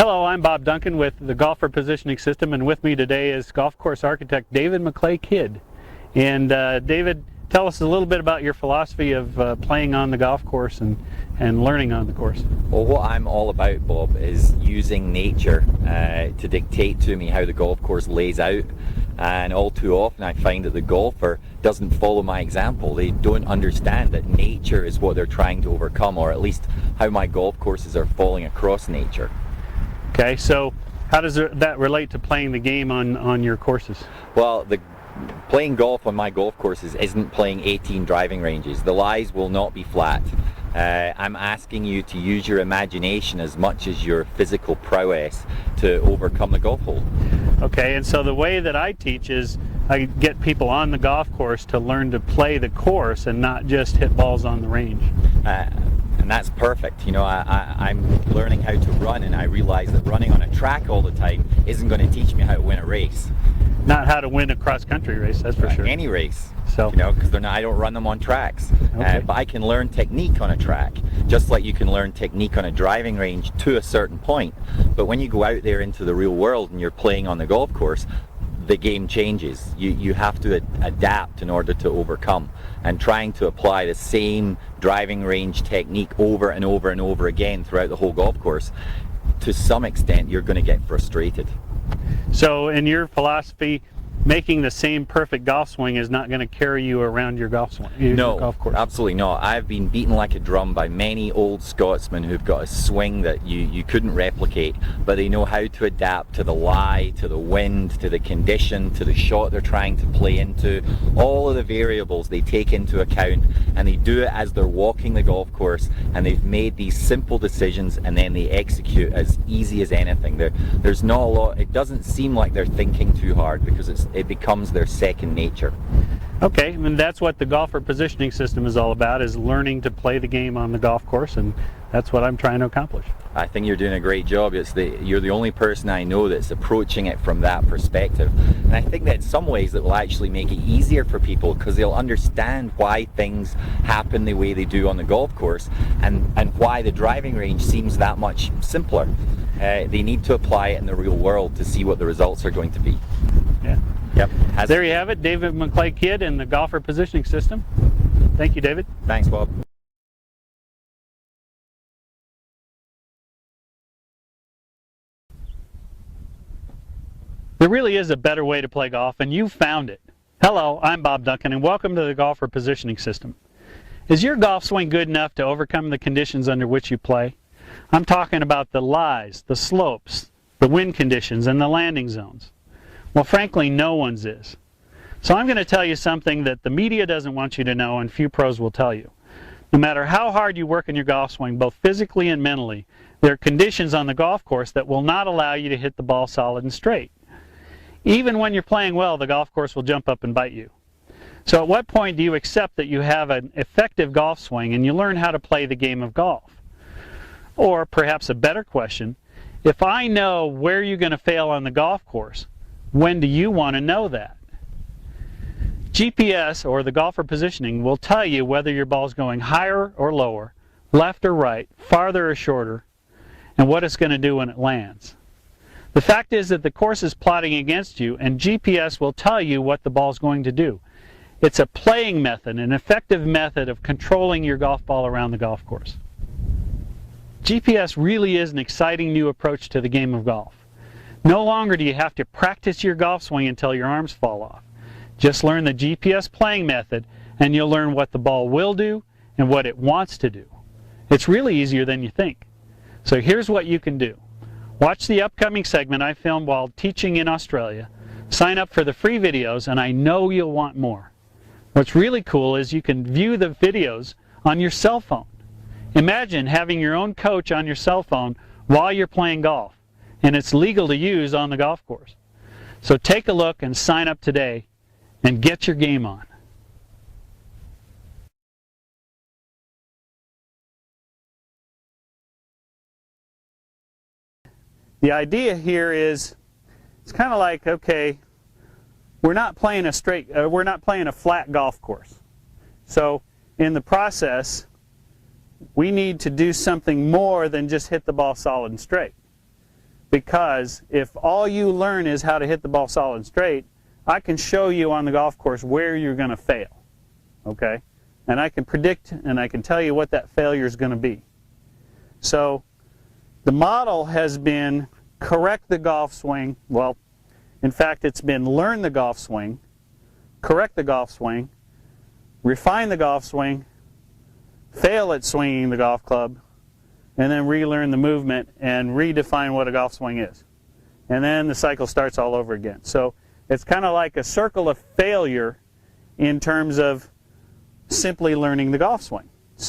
Hello, I'm Bob Duncan with the Golfer Positioning System, and with me today is golf course architect David McClay-Kidd. And David, tell us a little bit about your philosophy of playing on the golf course and learning on the course. Well, what I'm all about, Bob, is using nature to dictate to me how the golf course lays out. And all too often I find that the golfer doesn't follow my example. They don't understand that nature is what they're trying to overcome, or at least how my golf courses are falling across nature. Okay, so how does that relate to playing the game on your courses? Well, playing golf on my golf courses isn't playing 18 driving ranges. The lies will not be flat. I'm asking you to use your imagination as much as your physical prowess to overcome the golf hole. Okay, and so the way that I teach is I get people on the golf course to learn to play the course and not just hit balls on the range. And that's perfect. You know, I'm learning how to run, and I realize that running on a track all the time isn't going to teach me how to win a race. Not how to win a cross-country race, that's for sure. Any race. So, you know, because I don't run them on tracks. Okay. But I can learn technique on a track, just like you can learn technique on a driving range to a certain point. But when you go out there into the real world and you're playing on the golf course, the game changes. You have to adapt in order to overcome, and trying to apply the same driving range technique over and over and over again throughout the whole golf course, to some extent you're going to get frustrated. So in your philosophy, making the same perfect golf swing is not going to carry you around your golf swing, your golf course? Absolutely not. I've been beaten like a drum by many old Scotsmen who've got a swing that you couldn't replicate, but they know how to adapt to the lie, to the wind, to the condition, to the shot they're trying to play into. All of the variables they take into account, and they do it as they're walking the golf course, and they've made these simple decisions and then they execute as easy as anything. There's not a lot. It doesn't seem like they're thinking too hard, because it becomes their second nature. Okay, and that's what the Golfer Positioning System is all about, is learning to play the game on the golf course, and that's what I'm trying to accomplish. I think you're doing a great job. You're the only person I know that's approaching it from that perspective. And I think that in some ways that will actually make it easier for people, because they'll understand why things happen the way they do on the golf course, and why the driving range seems that much simpler. They need to apply it in the real world to see what the results are going to be. Yeah. Yep. There you have it, David McClay-Kidd and the Golfer Positioning System. Thank you, David. Thanks, Bob. There really is a better way to play golf, and you found it. Hello, I'm Bob Duncan, and welcome to the Golfer Positioning System. Is your golf swing good enough to overcome the conditions under which you play? I'm talking about the lies, the slopes, the wind conditions, and the landing zones. Well, frankly, no one's is. So I'm going to tell you something that the media doesn't want you to know, and few pros will tell you. No matter how hard you work in your golf swing, both physically and mentally, there are conditions on the golf course that will not allow you to hit the ball solid and straight. Even when you're playing well, the golf course will jump up and bite you. So at what point do you accept that you have an effective golf swing and you learn how to play the game of golf? Or perhaps a better question, if I know where you're going to fail on the golf course, when do you want to know that? GPS, or the golfer positioning, will tell you whether your ball's going higher or lower, left or right, farther or shorter, and what it's going to do when it lands. The fact is that the course is plotting against you, and GPS will tell you what the ball's going to do. It's a playing method, an effective method of controlling your golf ball around the golf course. GPS really is an exciting new approach to the game of golf. No longer do you have to practice your golf swing until your arms fall off. Just learn the GPS playing method, and you'll learn what the ball will do and what it wants to do. It's really easier than you think. So here's what you can do. Watch the upcoming segment I filmed while teaching in Australia. Sign up for the free videos, and I know you'll want more. What's really cool is you can view the videos on your cell phone. Imagine having your own coach on your cell phone while you're playing golf, and it's legal to use on the golf course. So take a look and sign up today and get your game on. The idea here is, it's kind of like, okay, we're not playing a flat golf course. So in the process, we need to do something more than just hit the ball solid and straight. because if all you learn is how to hit the ball solid and straight, I can show you on the golf course where you're going to fail, okay? And I can predict and I can tell you what that failure is going to be. So the model has been correct the golf swing. Well, in fact, it's been learn the golf swing, correct the golf swing, refine the golf swing, fail at swinging the golf club, and then relearn the movement and redefine what a golf swing is. And then the cycle starts all over again. So it's kind of like a circle of failure in terms of simply learning the golf swing.